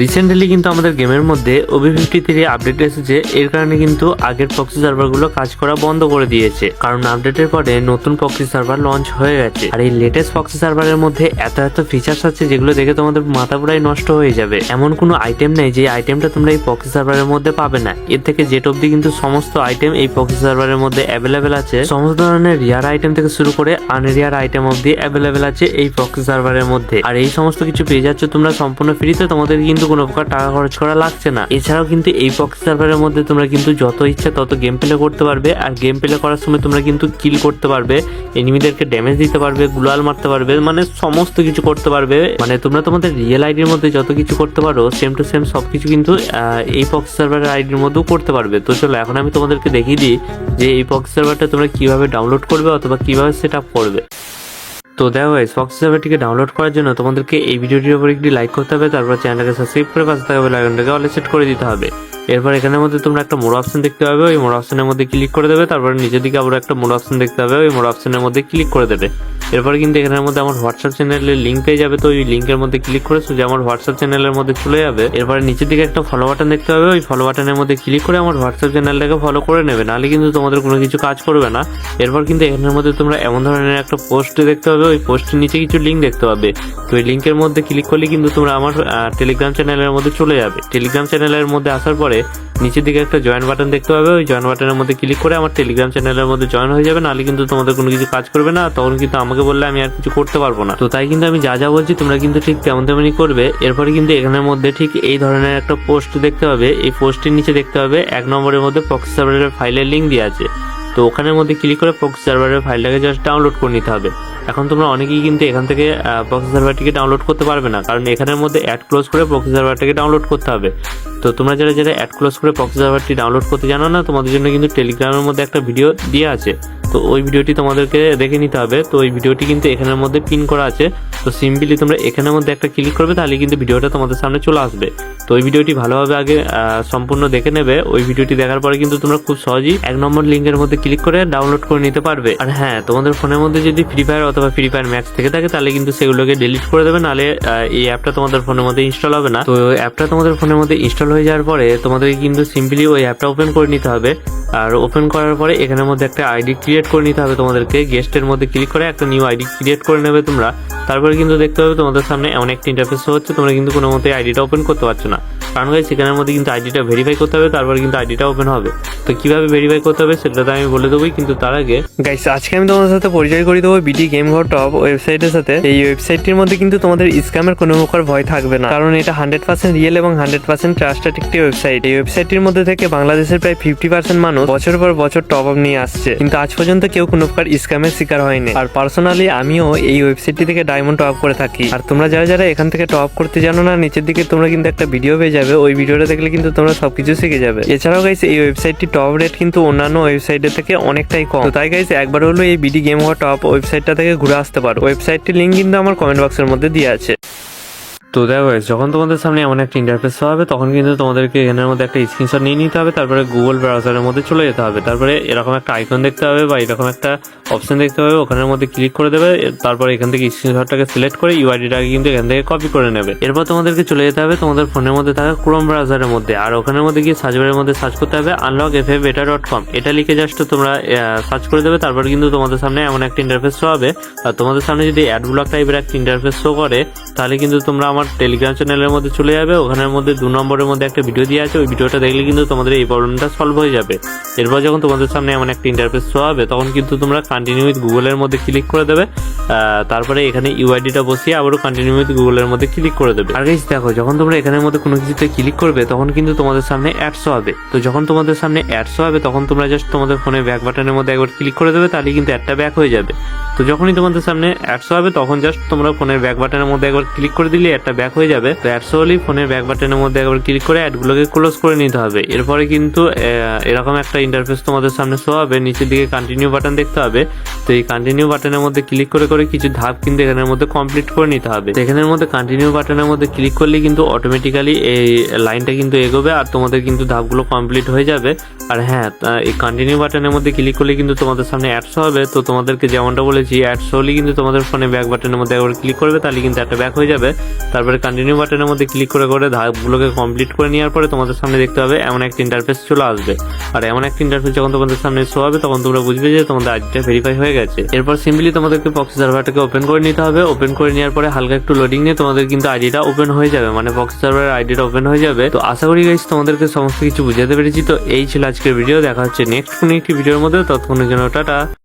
Recently কিন্তু আমাদের গেমের মধ্যে OB53 আপডেট এসেছে। এর কারণে কিন্তু আগের প্রক্সি সার্ভারগুলো কাজ করা বন্ধ করে দিয়েছে, কারণ আপডেটের পরে নতুন প্রক্সি সার্ভার লঞ্চ হয়ে গেছে। আর এই লেটেস্ট প্রক্সি সার্ভারের মধ্যে এত এত ফিচার্স আছে যেগুলো দেখে তোমাদের মাথা পুরাই নষ্ট হয়ে যাবে। এমন কোনো আইটেম নেই যে আইটেমটা তোমরা এই প্রক্সি সার্ভারের মধ্যে পাবে না। এর থেকে জেড অব্দি কিন্তু সমস্ত আইটেম এই প্রক্সি সার্ভারের মধ্যে অ্যাভেলেবেল আছে। সমস্ত ধরনের রিয়ার আইটেম থেকে শুরু করে আনরিয়ার আইটেম অব্দি অ্যাভেলেবেল আছে এই প্রক্সি সার্ভারের মধ্যে। আর এই সমস্ত কিছু পেয়ে যাচ্ছ তোমরা সম্পূর্ণ ফ্রিতে, তোমাদের কিন্তু কোনো প্রকার টাকা খরচ করা লাগছে না। এছাড়াও কিন্তু এই প্রক্সি সার্ভারের মধ্যে তোমরা কিন্তু যত ইচ্ছা তত গেম প্লে করতে পারবে। আর গেম প্লে করার সময় তোমরা কিন্তু কিল করতে পারবে, এনিমিদেরকে ড্যামেজ দিতে পারবে, গুলাল মারতে পারবে, মানে সমস্ত কিছু করতে পারবে। মানে তোমরা তোমাদের রিয়েল আইডির মধ্যে যত কিছু করতে পারো সেম টু সেম সবকিছু কিন্তু এই প্রক্সি সার্ভারের আইডির মধ্যেও করতে পারবে। তো চলো এখন আমি তোমাদেরকে দেখিয়ে দিই যে এই প্রক্সি সার্ভারটা তোমরা কিভাবে ডাউনলোড করবে অথবা কিভাবে সেট আপ করবে। তো দেখো গাইস, প্রক্সি সার্ভারটিকে ডাউনলোড করার জন্য তোমাদেরকে এই ভিডিওটির উপর একটি লাইক করতে হবে, তারপর চ্যানেলটাকে সাবস্ক্রাইব করে পাশে থাকা বেল আইকনটাকে অলে সেট করে দিতে হবে। এরপর এখানের মধ্যে তোমরা একটা মোড অপশন দেখতে পাবে, ওই মোড অপশনের মধ্যে ক্লিক করে দেবে। তারপর নিচের দিকে আবার একটা মোড অপশন দেখতে পাবে, ওই মোড অপশনের মধ্যে ক্লিক করে দেবে। এরপর কিন্তু এখানের মধ্যে আমার হোয়াটসঅ্যাপ চ্যানেলের লিঙ্ক পেয়ে যাবে। তো ওই লিঙ্কের মধ্যে ক্লিক করে সোজা আমার হোয়াটসঅ্যাপ চ্যানেলের মধ্যে চলে যাবে। এরপরে নিচের দিকে একটা ফলো বাটন দেখতে পাবে, ওই ফলো বাটনের মধ্যে ক্লিক করে আমার হোয়াটসঅ্যাপ চ্যানেলটাকে ফলো করে নেবে, নাহলে কিন্তু তোমাদের কোনো কিছু কাজ করবে না। এরপর কিন্তু এখানের মধ্যে তোমরা এমন ধরনের একটা পোস্ট দেখতে পাবে, ওই পোস্টের নিচে কিছু লিঙ্ক দেখতে পাবে। তো ওই লিঙ্কের মধ্যে ক্লিক করলে কিন্তু তোমরা আমার টেলিগ্রাম চ্যানেলের মধ্যে চলে যাবে। টেলিগ্রাম চ্যানেলের মধ্যে আসার পরে নিচের দিকে একটা জয়েন বাটন দেখতে পাবে, ওই জয়েন বাটনের মধ্যে ক্লিক করে আমার টেলিগ্রাম চ্যানেলের মধ্যে জয়েন হয়ে যাবে, নাহলে কিন্তু তোমাদের কোনো কিছু কাজ করবে না। তখন কিন্তু আমাকে বললে আমি আর কিছু করতে পারবো না। তো তাই কিন্তু আমি যা যা বলছি তোমরা কিন্তু ঠিক তেমনই করবে। এরপরে কিন্তু এখানের মধ্যে ঠিক এই ধরনের একটা পোস্ট দেখতে পাবে, এই পোস্টের নিচে দেখতে পাবে 1 নম্বরের মধ্যে প্রক্সি সার্ভারের ফাইলের লিঙ্ক দেওয়া আছে। তো ওখানের মধ্যে ক্লিক করে প্রক্সি সার্ভারের ফাইলটাকে জাস্ট ডাউনলোড করে নিতে হবে। এখন তোমরা অনেকেই কিন্তু এখান থেকে প্রক্সি সার্ভারটিকে ডাউনলোড করতে পারবে না, কারণ এখানের মধ্যে অ্যাড ক্লোজ করে প্রক্সি সার্ভারটাকে ডাউনলোড করতে হবে। তো তোমরা যারা অ্যাড ক্লোজ করে প্রক্সি সার্ভারটি ডাউনলোড করতে জানো না, তোমাদের জন্য কিন্তু টেলিগ্রামের মধ্যে একটা ভিডিও দিয়ে আছে। তো ওই ভিডিওটি তোমাদেরকে দেখে নিতে হবে। তো ওই ভিডিওটি কিন্তু এখানের মধ্যে পিন করা আছে। তো সিম্পলি তোমরা এখানের মধ্যে একটা ক্লিক করবে, তাহলে কিন্তু ভিডিওটা তোমাদের সামনে চলে আসবে। তো ওই ভিডিওটি ভালোভাবে আগে সম্পূর্ণ দেখে নেবে। ওই ভিডিওটি দেখার পরে কিন্তু তোমরা খুব সহজেই 1 নম্বর লিঙ্কের মধ্যে ক্লিক করে ডাউনলোড করে নিতে পারবে। আর হ্যাঁ, তোমাদের ফোনের মধ্যে যদি ফ্রি ফায়ার অথবা ফ্রি ফায়ার ম্যাক্স থেকে থাকে তাহলে কিন্তু সেগুলোকে ডিলিট করে দেবে, নাহলে এই অ্যাপটা তোমাদের ফোনের মধ্যে ইনস্টল হবে না। তো অ্যাপটা তোমাদের ফোনের মধ্যে ইনস্টল হয়ে যাওয়ার পরে তোমাদেরকে কিন্তু সিম্পলি ওই অ্যাপটা ওপেন করে নিতে হবে। আর ওপেন করার পরে এখানের মধ্যে একটা আইডি ক্রিয়েট করে নিতে হবে তোমাদেরকে। গেস্টের মধ্যে ক্লিক করে একটা নিউ আইডি ক্রিয়েট করে নেবে তোমরা। তারপরে কিন্তু দেখতে হবে তোমাদের সামনে এমন একটা ইন্টারফেস হচ্ছে, তোমরা কিন্তু কোনো মতে আইডিটা ওপেন করতে পারছো না, কারণ গাইস সেখানের মধ্যে কিন্তু আইডিটা ভেরিফাই করতে হবে, তারপরে কিন্তু আইডিটা ওপেন হবে। তো কিভাবে ভেরিফাই করতে হবে সেটা তো আমি বলে দেবোই, কিন্তু তার আগে গাইস আজকে আমি তোমাদের সাথে পরিচয় করে দেবো বিডি গেম ঘর টপ ওয়েবসাইটের সাথে। এই ওয়েবসাইটটির মধ্যে কিন্তু তোমাদের স্ক্যামের কোনো প্রকার ভয় থাকবে না, কারণ এটা 100% রিয়েল এবং 100% ট্রাস্টেড একটি ওয়েবসাইট। এই ওয়েবসাইটটির মধ্যে থেকে বাংলাদেশের প্রায় 50% মানুষ বছর পর বছর টপ আপ নিয়ে আসছে, কিন্তু আজ পর্যন্ত কেউ কোনো প্রকার স্ক্যামের শিকার হয়নি। আর পার্সোনালি আমিও এই ওয়েবসাইটটি থেকে ডায়মন্ড টপ করে থাকি। আর তোমরা যারা এখান থেকে টপ করতে জানো না, নিচের দিকে তোমরা কিন্তু একটা ভিডিও পেয়ে যাবে, ওই ভিডিওটা দেখলে কিন্তু তোমরা সবকিছু শিখে যাবে। এছাড়াও গাইস এই ওয়েবসাইটটি টপ রেট কিন্তু অন্যান্য ওয়েবসাইটের থেকে অনেকটাই কম। তো তাই গাইস একবার হলো এই বিডি গেম ঘর টপ ওয়েবসাইটটা থেকে ঘুরে আসতে পারো। ওয়েবসাইটটির লিঙ্ক কিন্তু আমার কমেন্ট বক্সের মধ্যে দেওয়া আছে। তো দেখো যখন তোমাদের সামনে এমন একটা ইন্টারফেস হবে, তখন কিন্তু তোমাদেরকে এখানের মধ্যে একটা স্ক্রিনশট নিয়ে নিতে হবে। তারপরে গুগল ব্রাউজারের মধ্যে চলে যেতে হবে। তারপরে এরকম একটা আইকন দেখতে হবে বা এরকম একটা অপশন দেখতে হবে, ওখানের মধ্যে ক্লিক করে দেবে। তারপরে এখান থেকে স্ক্রিনশটটাকে সিলেক্ট করে ইউআইডিটাকে কিন্তু এখান থেকে কপি করে নেবে। এরপর তোমাদেরকে চলে যেতে হবে তোমাদের ফোনের মধ্যে থাকা ক্রোম ব্রাউজারের মধ্যে, আর ওখানের মধ্যে গিয়ে সার্চ বারের মধ্যে সার্চ করতে হবে unlockfabeta.com। এটা লিখে জাস্ট তোমরা সার্চ করে দেবে। তারপর কিন্তু তোমাদের সামনে এমন একটা ইন্টারফেস শো হবে। আর তোমাদের সামনে যদি অ্যাড ব্লক টাইপের একটা ইন্টারফেস শো করে, তাহলে কিন্তু তোমরা আমার টেলিগ্রাম চ্যানেলের মধ্যে চলে যাবে। ওখানের মধ্যে 2 নম্বরের মধ্যে একটা ভিডিও দিয়ে আছে, ওই ভিডিওটা দেখলে কিন্তু তোমাদের এই প্রবলেমটা সলভ হয়ে যাবে। এরপর যখন তোমাদের সামনে এমন একটা ইন্টারফেস শো হবে, তখন কিন্তু তোমরা কন্টিনিউ উইথ গুগলের মধ্যে ক্লিক করে দেবে। তারপরে এখানে ইউআইডিটা বসিয়ে আবারও কন্টিনিউ উইথ গুগলের মধ্যে ক্লিক করে দেবে। আর গাইস দেখো, যখন তোমরা এখানের মধ্যে কোনো কিছুতে ক্লিক করবে, তখন কিন্তু তোমাদের সামনে অ্যাডস হবে। তো যখন তোমাদের সামনে অ্যাডস হবে, তখন তোমরা জাস্ট তোমাদের ফোনের ব্যাক বাটনের মধ্যে একবার ক্লিক করে দেবে, তাহলে কিন্তু অ্যাডটা ব্যাক হয়ে যাবে। তো যখনই তোমাদের সামনে অ্যাডস হবে, তখন জাস্ট তোমরা ফোনের ব্যাক বাটনের মধ্যে একবার ক্লিক করে দিলে অ্যাডটা ব্যাক হয়ে যাবে। তো অ্যাডস হলেই ফোনের ব্যাক বাটনের মধ্যে একবার ক্লিক করে অ্যাডগুলোকে ক্লোজ করে নিতে হবে। এরপরে কিন্তু এরকম একটা ইন্টারফেস তোমাদের সামনে শো হবে। নিচের দিকে কন্টিনিউ বাটন দেখতে হবে। তো এই কন্টিনিউ বাটনের মধ্যে ক্লিক করে কিছু ধাপ কিন্তু এখানের মধ্যে কমপ্লিট করে নিতে হবে। এখানের মধ্যে কন্টিনিউ বাটনের মধ্যে ক্লিক করলে কিন্তু অটোমেটিক্যালি এই লাইনটা কিন্তু এগোবে আর তোমাদের কিন্তু ধাপগুলো কমপ্লিট হয়ে যাবে। আর হ্যাঁ, এই কন্টিনিউ বাটনের মধ্যে ক্লিক করলে কিন্তু তোমাদের সামনে অ্যাডস হবে। তো তোমাদেরকে যেমনটা বলে বলেছি অ্যাড সোলি কিন্তু তোমাদের ফোনে ব্যাক বাটনের মধ্যে একবার ক্লিক করবে, তাহলে কিন্তু একটা ব্যাক হয়ে যাবে। তারপরে কন্টিনিউ বাটনের মধ্যে ক্লিক করে করে ধাপগুলোকে কমপ্লিট করে নেওয়ার পরে তোমাদের সামনে দেখতে হবে এমন একটা ইন্টারফেস চলে আসবে। আর এমন একটা ইন্টারফেস যখন তোমাদের সামনে শো হবে তখন তোমরা বুঝবে যে তোমাদের আইডিটা ভেরিফাই হয়ে গেছে। এরপর সিম্পলি তোমাদেরকে প্রক্সি সার্ভারটাকে ওপেন করে নিতে হবে। ওপেন করে নেওয়ার পরে হালকা একটু লোডিং নিয়ে তোমাদের কিন্তু আইডিটা ওপেন হয়ে যাবে, মানে প্রক্সি সার্ভারের আইডিটা ওপেন হয়ে যাবে। তো আশা করি গাইস তোমাদেরকে সমস্ত কিছু বুঝাতে পেরেছি। তো এই ছিল আজকের ভিডিও, দেখা হচ্ছে নেক্সট কোনো একটি ভিডিওর মধ্যে। ততক্ষণের জন্য টাটা।